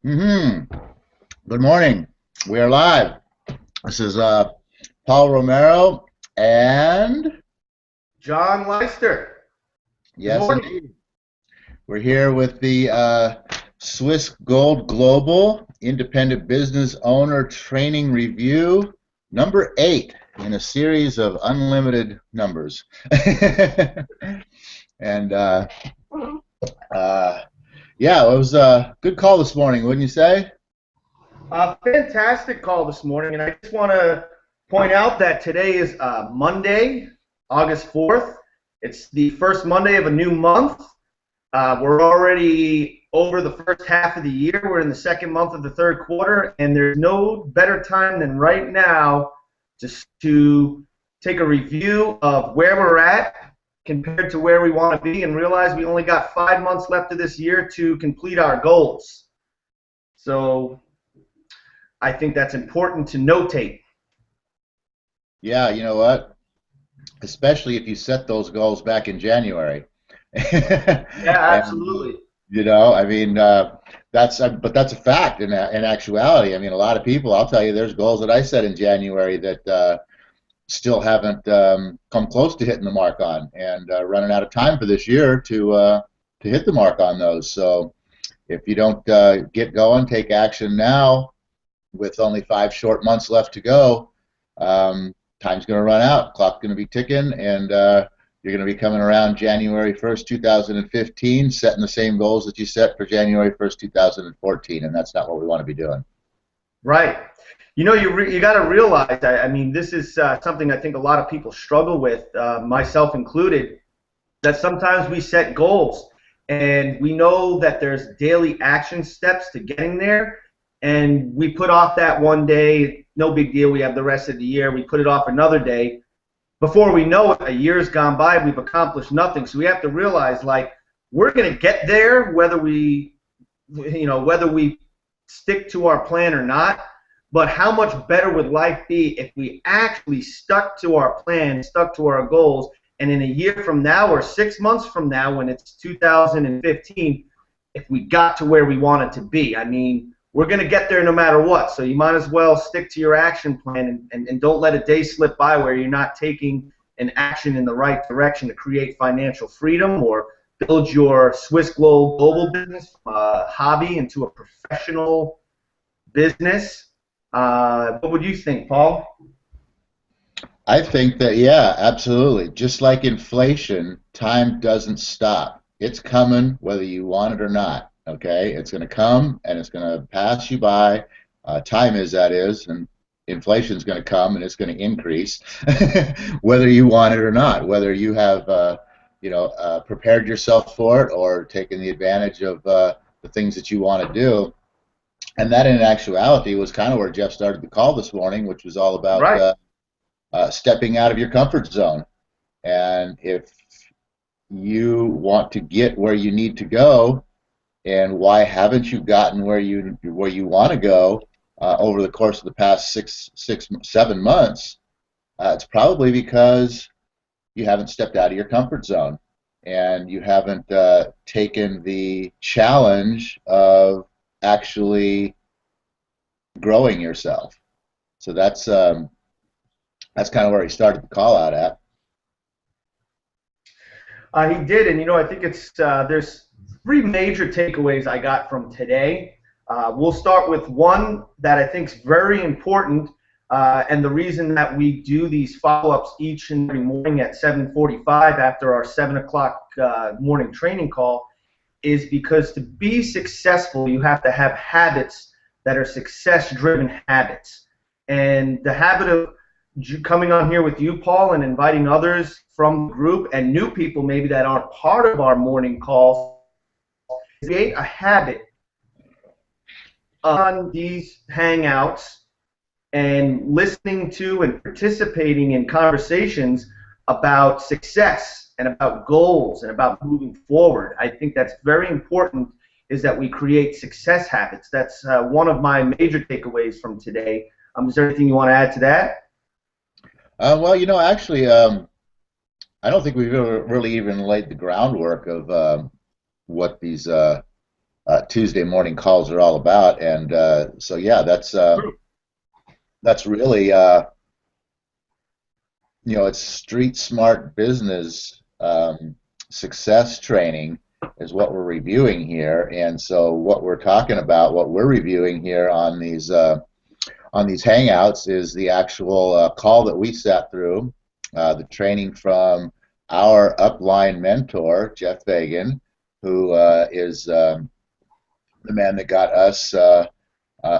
hmm Good morning. We are live. This is Paul Romero, and John Leister. Good yes, morning. indeed, we're here with the Swiss Gold Global Independent Business Owner Training Review, number 8 in a series of unlimited numbers. and uh, yeah, it was a good call this morning, wouldn't you say? A fantastic call this morning, and I just want to point out that today is Monday, August 4th. It's the first Monday of a new month. We're already over the first half of the year. We're in the second month of the third quarter, and there's no better time than right now just to take a review of where we're at compared to where we want to be and realize we only got 5 months left of this year to complete our goals. So I think that's important to notate. Yeah, you know what? Especially if you set those goals back in January. Yeah, And absolutely. I mean, but that's a fact in actuality. I mean, a lot of people, I'll tell you, there's goals that I set in January that still haven't come close to hitting the mark on, and running out of time for this year to hit the mark on those. So if you don't get going, take action now, with only 5 short months left to go, time's going to run out, clock's going to be ticking, and you're going to be coming around January 1st, 2015, setting the same goals that you set for January 1st, 2014, and that's not what we want to be doing. Right. You got to realize, I mean, this is something I think a lot of people struggle with, myself included, that sometimes we set goals and we know that there's daily action steps to getting there, and we put off that one day, no big deal, we have the rest of the year, we put it off another day. Before we know it, a year's gone by, we've accomplished nothing. So we have to realize, like, we're going to get there whether we stick to our plan or not. But how much better would life be if we actually stuck to our plan, stuck to our goals, and in a year from now or 6 months from now, when it's 2015, if we got to where we wanted to be? I mean, we're going to get there no matter what. So you might as well stick to your action plan and don't let a day slip by where you're not taking an action in the right direction to create financial freedom or build your Swiss global business from a hobby into a professional business. What would you think, Paul? I think that, yeah, absolutely. Just like inflation, time doesn't stop. It's coming whether you want it or not. Okay, it's going to come and it's going to pass you by. Time is, that is, and inflation is going to come and it's going to increase, whether you want it or not. Whether you have, prepared yourself for it or taken the advantage of the things that you want to do. And that, in actuality, was kind of where Jeff started the call this morning, which was all about Right. stepping out of your comfort zone. And if you want to get where you need to go, and why haven't you gotten where you want to go over the course of the past 7 months? It's probably because you haven't stepped out of your comfort zone, and you haven't taken the challenge of actually growing yourself. So that's kind of where he started the call out at. He did, and I think there's three major takeaways I got from today. We'll start with one that I think is very important, and the reason that we do these follow-ups each and every morning at 7:45 after our 7 o'clock morning training call is because to be successful, you have to have habits that are success-driven habits. And the habit of coming on here with you, Paul, and inviting others from the group and new people maybe that aren't part of our morning calls, create a habit on these hangouts and listening to and participating in conversations about success and about goals and about moving forward. I think that's very important, is that we create success habits. That's one of my major takeaways from today. Is there anything you want to add to that? Well, actually, I don't think we've ever really even laid the groundwork of what these Tuesday morning calls are all about. And so yeah, that's really it's street smart business success training is what we're reviewing here. And so what we're talking about, what we're reviewing here on these hangouts is the actual call that we sat through, the training from our upline mentor, Jeff Fagan, who is the man that got us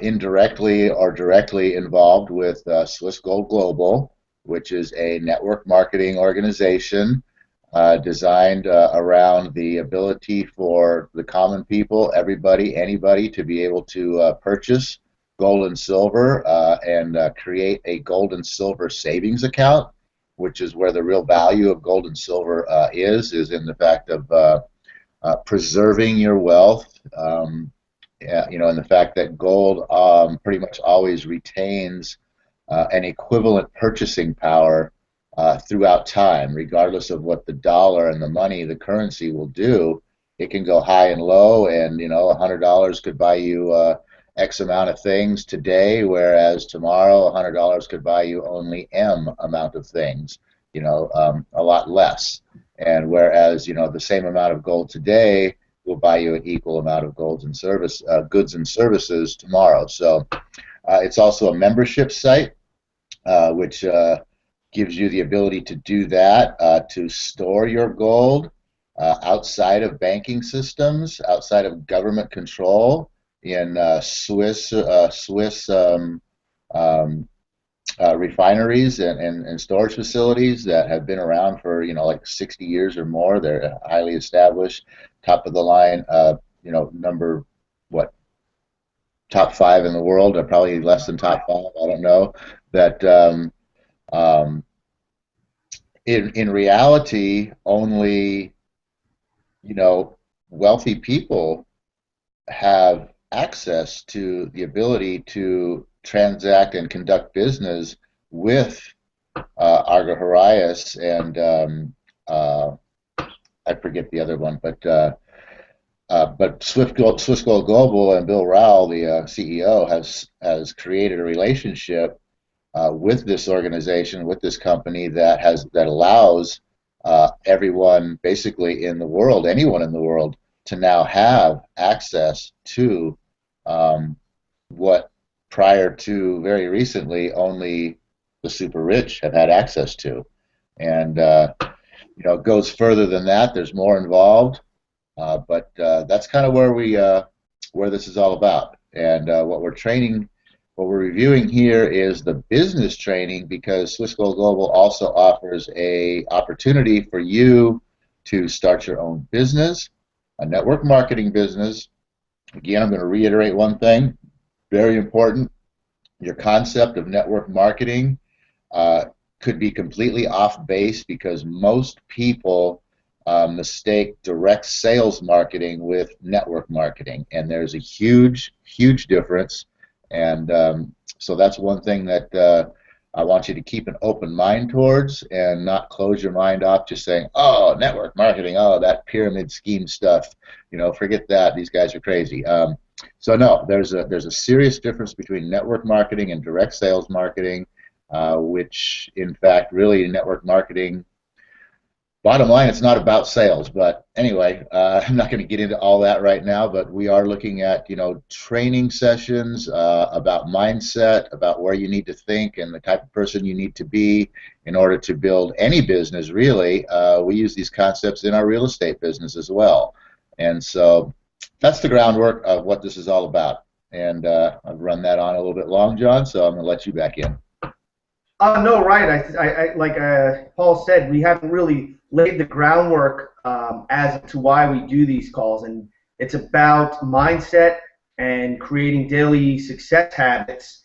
indirectly or directly involved with Swiss Gold Global, which is a network marketing organization designed around the ability for the common people, everybody, anybody, to be able to purchase gold and silver and create a gold and silver savings account, which is where the real value of gold and silver is in the fact of preserving your wealth. And the fact that gold pretty much always retains an equivalent purchasing power throughout time, regardless of what the dollar and the money, the currency will do. It can go high and low, and $100 could buy you X amount of things today, whereas tomorrow $100 could buy you only M amount of things, a lot less. And whereas the same amount of gold today will buy you an equal amount of goods and services tomorrow. So it's also a membership site, which gives you the ability to do that, to store your gold outside of banking systems, outside of government control, in Swiss refineries and storage facilities that have been around for like 60 years or more. They're highly established, top of the line, number what, top 5 in the world, or probably less than top 5. I don't know. That in reality, only wealthy people have access to the ability to transact and conduct business with Argo Horias and I forget the other one, but Swiss Gold Global and Bill Rowell, the CEO, has created a relationship with this organization, with this company that allows everyone basically in the world, anyone in the world, to now have access to what prior to very recently only the super rich have had access to. And it goes further than that. There's more involved, but that's kind of where this is all about. And what we're reviewing here is the business training, because Swiss Gold Global also offers a opportunity for you to start your own business, a network marketing business. Again, I'm going to reiterate one thing, very important. Your concept of network marketing could be completely off base, because most people mistake direct sales marketing with network marketing, and there's a huge, huge difference. And so that's one thing that I want you to keep an open mind towards, and not close your mind off just saying, oh, network marketing, oh, that pyramid scheme stuff, forget that, these guys are crazy. So no, there's a serious difference between network marketing and direct sales marketing, which in fact really network marketing, bottom line, it's not about sales. But anyway, I'm not going to get into all that right now, but we are looking at training sessions about mindset, about where you need to think and the type of person you need to be in order to build any business, really. We use these concepts in our real estate business as well. And so that's the groundwork of what this is all about. And I've run that on a little bit long, John, so I'm going to let you back in. No, right. I like Paul said, we haven't really laid the groundwork as to why we do these calls, and it's about mindset and creating daily success habits.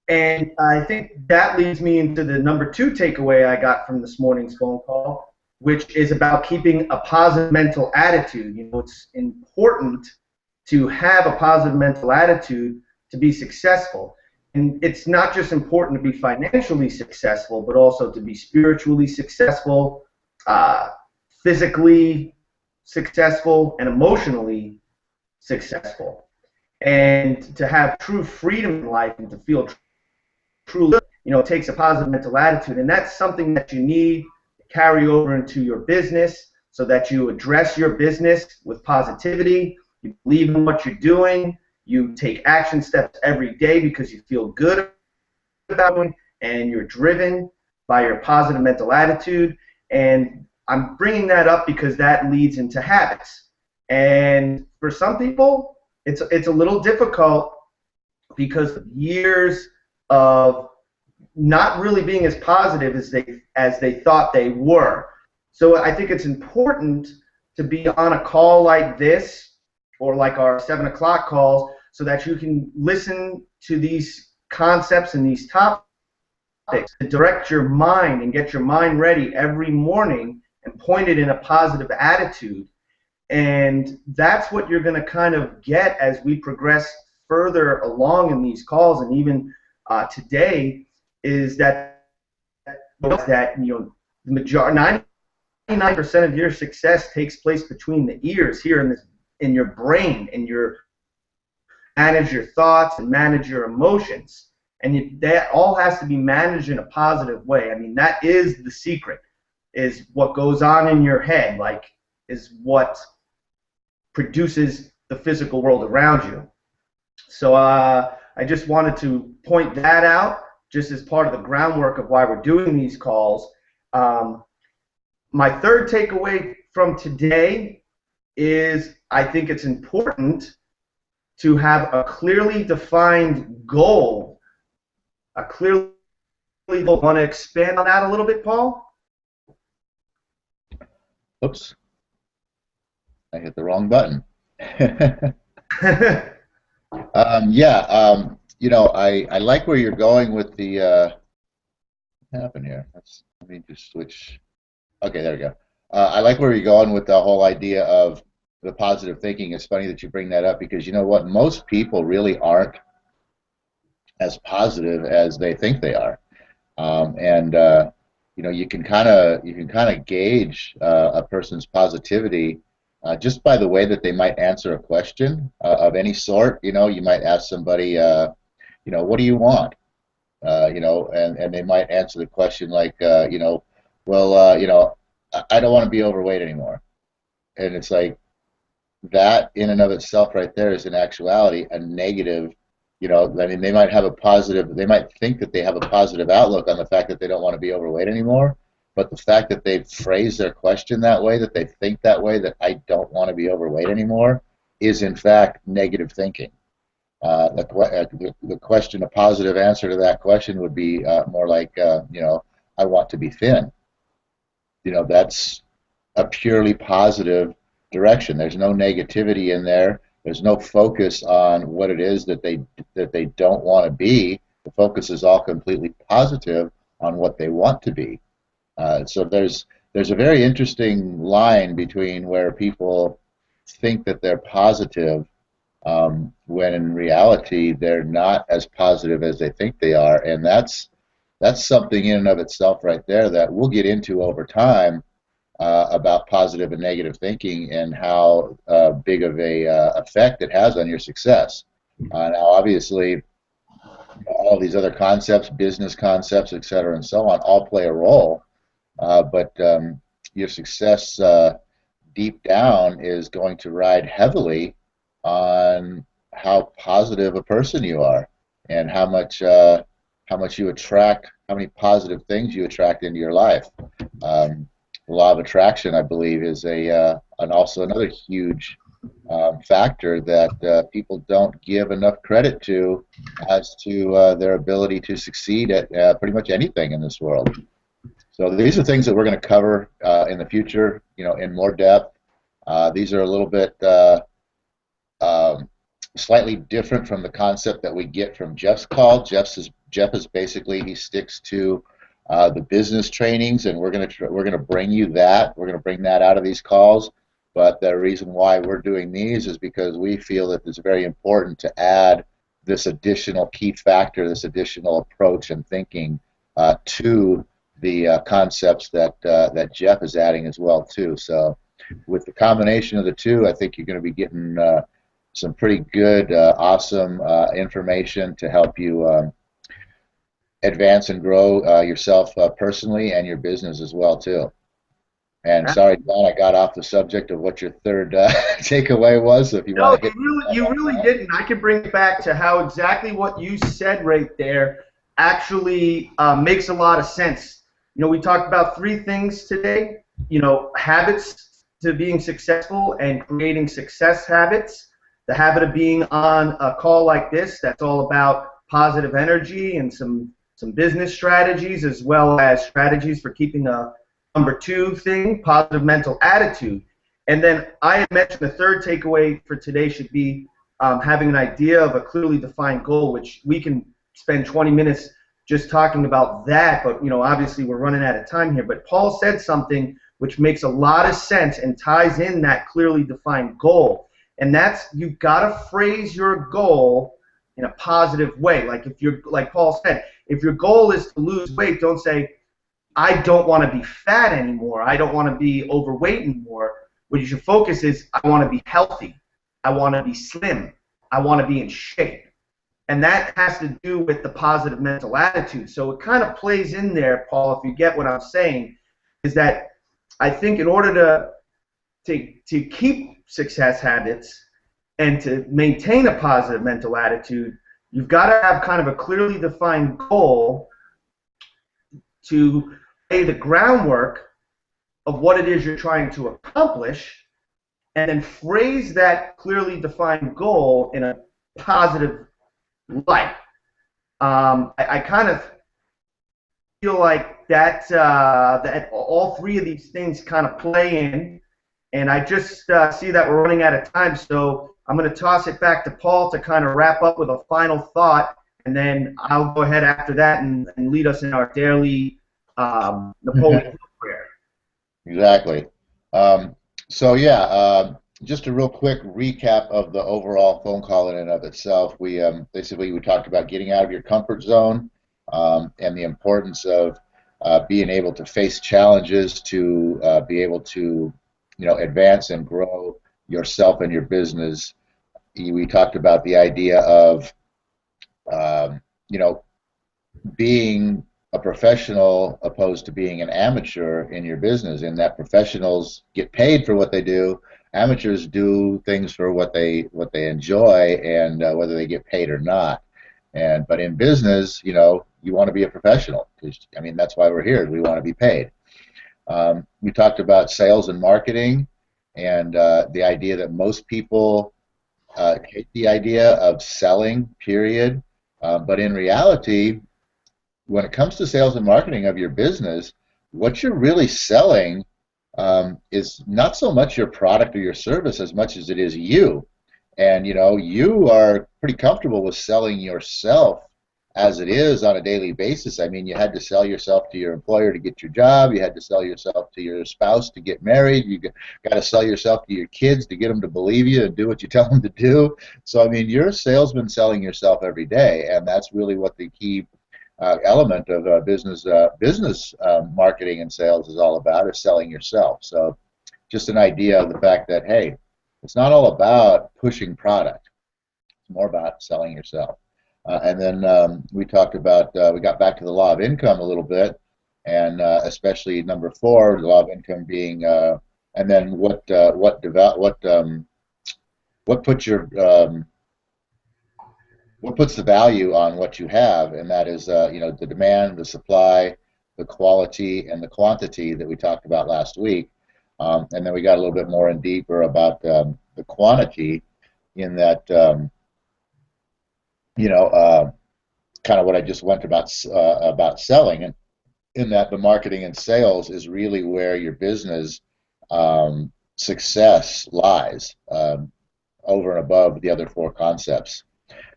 And I think that leads me into the number 2 takeaway I got from this morning's phone call, which is about keeping a positive mental attitude. It's important to have a positive mental attitude to be successful. And it's not just important to be financially successful, but also to be spiritually successful, physically successful, and emotionally successful. And to have true freedom in life and to feel truly, it takes a positive mental attitude. And that's something that you need to carry over into your business so that you address your business with positivity. You believe in what you're doing. You take action steps every day because you feel good about it, and you're driven by your positive mental attitude. And I'm bringing that up because that leads into habits. And for some people, it's a little difficult because of years of not really being as positive as they thought they were. So I think it's important to be on a call like this or like our 7 o'clock calls so that you can listen to these concepts and these topics to direct your mind and get your mind ready every morning and point it in a positive attitude. And that's what you're going to kind of get as we progress further along in these calls. And even today is that the majority, 99% of your success takes place between the ears here in your brain, and you manage your thoughts and manage your emotions. And that all has to be managed in a positive way. I mean, that is the secret, is what goes on in your head, is what produces the physical world around you. So I just wanted to point that out just as part of the groundwork of why we're doing these calls. My third takeaway from today is I think it's important to have a clearly defined goal. Want to expand on that a little bit, Paul? Oops. I hit the wrong button. I like where you're going with the what happened here? Let me just switch. Okay, there we go. I like where you're going with the whole idea of the positive thinking. It's funny that you bring that up because you know what? Most people really aren't as positive as they think they are, you can kind of gauge a person's positivity just by the way that they might answer a question of any sort. You might ask somebody, what do you want? And they might answer the question like, I don't want to be overweight anymore. And it's like that in and of itself right there is in actuality a negative. I mean, they might think that they have a positive outlook on the fact that they don't want to be overweight anymore, but the fact that they've phrased their question that way, that they think that way, that I don't want to be overweight anymore, is in fact negative thinking. The question, a positive answer to that question would be more like, I want to be thin. That's a purely positive direction. There's no negativity in there. There's no focus on what it is that they don't want to be. The focus is all completely positive on what they want to be. So there's a very interesting line between where people think that they're positive when in reality they're not as positive as they think they are, and that's something in and of itself right there that we'll get into over time about positive and negative thinking and how big of a effect it has on your success. Now, obviously, all these other concepts, business concepts, et cetera, and so on, all play a role, but your success deep down is going to ride heavily on how positive a person you are and how much you attract, how many positive things you attract into your life. The law of attraction, I believe, is and also another huge factor that people don't give enough credit to as to their ability to succeed at pretty much anything in this world. So these are things that we're going to cover in the future, in more depth. These are a little bit slightly different from the concept that we get from Jeff's call. Jeff is basically, he sticks to the business trainings, and we're gonna bring you that. We're gonna bring that out of these calls. But the reason why we're doing these is because we feel that it's very important to add this additional key factor, this additional approach and thinking to the concepts that Jeff is adding as well too. So with the combination of the two, I think you're going to be getting some pretty good, awesome information to help you advance and grow yourself personally and your business as well too. And sorry, Don, I got off the subject of what your third takeaway was. So if you No, want to hit you really didn't. I can bring it back to how exactly what you said right there actually makes a lot of sense. You know, we talked about three things today. You know, habits to being successful and creating success habits. The habit of being on a call like this, that's all about positive energy and some business strategies, as well as strategies for keeping a number two thing, positive mental attitude. And then I had mentioned the third takeaway for today should be having an idea of a clearly defined goal, which we can spend 20 minutes just talking about that. But, you know, obviously we're running out of time here. But Paul said something which makes a lot of sense and ties in that clearly defined goal. And that's, you've got to phrase your goal in a positive way. Like if you're, like Paul said, if your goal is to lose weight, don't say, I don't want to be fat anymore. I don't want to be overweight anymore. What you should focus is, I want to be healthy. I want to be slim. I want to be in shape. And that has to do with the positive mental attitude. So it kind of plays in there, Paul, if you get what I'm saying, is that I think in order to keep success habits and to maintain a positive mental attitude, you've got to have kind of a clearly defined goal to lay the groundwork of what it is you're trying to accomplish, and then phrase that clearly defined goal in a positive light. I kind of feel like that all three of these things kind of play in, and I just see that we're running out of time, so I'm going to toss it back to Paul to kind of wrap up with a final thought, and then I'll go ahead after that and lead us in our daily Napoleon Hill prayer. Exactly. So yeah, just a real quick recap of the overall phone call in and of itself. We basically we talked about getting out of your comfort zone and the importance of being able to face challenges to be able to advance and grow yourself and your business. We talked about the idea of being a professional opposed to being an amateur in your business, in that professionals get paid for what they do, amateurs do things for what they enjoy, and whether they get paid or not. But in business, you want to be a professional, because I mean that's why we're here. We want to be paid. We talked about sales and marketing, and the idea that most people hate the idea of selling, period. But in reality, when it comes to sales and marketing of your business, what you're really selling is not so much your product or your service as much as it is you. And you are pretty comfortable with selling yourself as it is on a daily basis. I mean, you had to sell yourself to your employer to get your job. You had to sell yourself to your spouse to get married. You got to sell yourself to your kids to get them to believe you and do what you tell them to do. So, I mean, you're a salesman selling yourself every day, and that's really what the key element of business marketing and sales is all about, is selling yourself. So just an idea of the fact that, hey, it's not all about pushing product. It's more about selling yourself. And then we talked about, we got back to the law of income a little bit, and especially number 4, the law of income being, and then what puts your what puts the value on what you have, and that is the demand, the supply, the quality, and the quantity that we talked about last week. And then we got a little bit more in deeper about the quantity, in that kind of what I just went about selling, and in that the marketing and sales is really where your business success lies, over and above the other 4 concepts.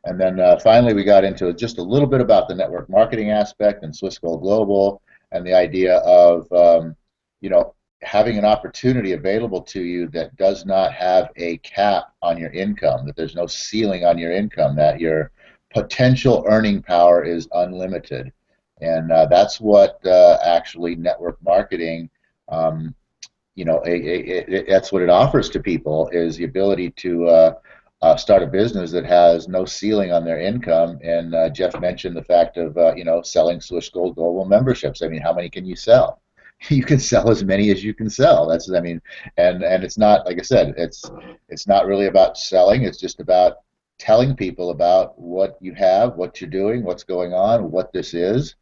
And then finally, we got into just a little bit about the network marketing aspect and Swiss Gold Global, and the idea of having an opportunity available to you that does not have a cap on your income, that there's no ceiling on your income, that your potential earning power is unlimited. And that's what actually network marketing, that's what it offers to people, is the ability to start a business that has no ceiling on their income. And Jeff mentioned the fact of selling Swiss Gold Global memberships. I mean, how many can you sell? You can sell as many as you can sell. That's, I mean, and it's not, like I said, it's not really about selling. It's just about telling people about what you have, what you're doing, what's going on, what this is,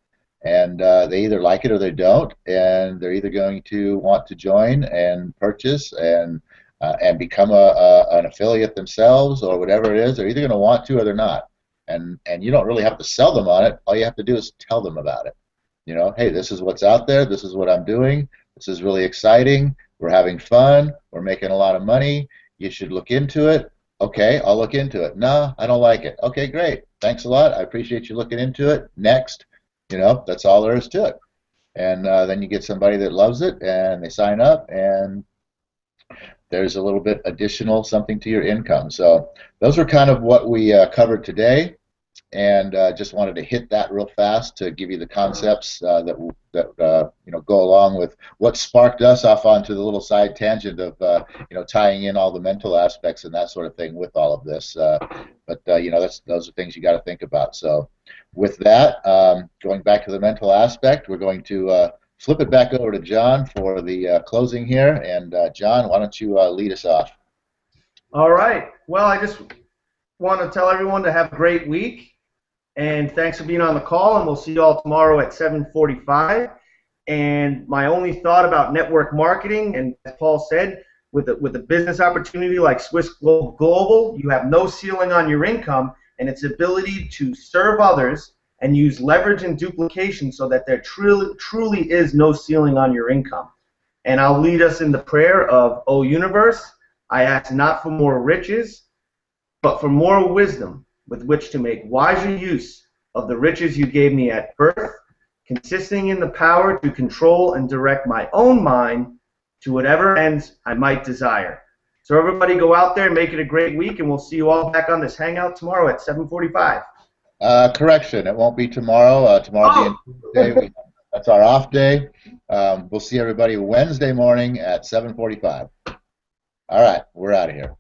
and they either like it or they don't, and they're either going to want to join and purchase and become an affiliate themselves or whatever it is. They're either going to want to or they're not, and you don't really have to sell them on it. All you have to do is tell them about it. Hey, this is what's out there. This is what I'm doing. This is really exciting. We're having fun. We're making a lot of money. You should look into it. Okay, I'll look into it. No, I don't like it. Okay, great. Thanks a lot. I appreciate you looking into it. Next. That's all there is to it. And then you get somebody that loves it, and they sign up, and there's a little bit additional something to your income. So those are kind of what we covered today, and just wanted to hit that real fast to give you the concepts that go along with what sparked us off onto the little side tangent of tying in all the mental aspects and that sort of thing with all of this. But those are things you got to think about. So with that, going back to the mental aspect, we're going to flip it back over to John for the closing here. And John, why don't you lead us off? All right. Well, I just want to tell everyone to have a great week. And thanks for being on the call, and we'll see you all tomorrow at 7:45. And my only thought about network marketing, and as Paul said, with a business opportunity like Swiss Global, you have no ceiling on your income and its ability to serve others and use leverage and duplication so that there truly is no ceiling on your income. And I'll lead us in the prayer of, O universe, I ask not for more riches, but for more wisdom with which to make wiser use of the riches you gave me at birth, consisting in the power to control and direct my own mind to whatever ends I might desire. So everybody go out there and make it a great week, and we'll see you all back on this hangout tomorrow at 7:45. Correction, it won't be tomorrow. Tomorrow being Tuesday, that's our off day. We'll see everybody Wednesday morning at 7:45. All right, we're out of here.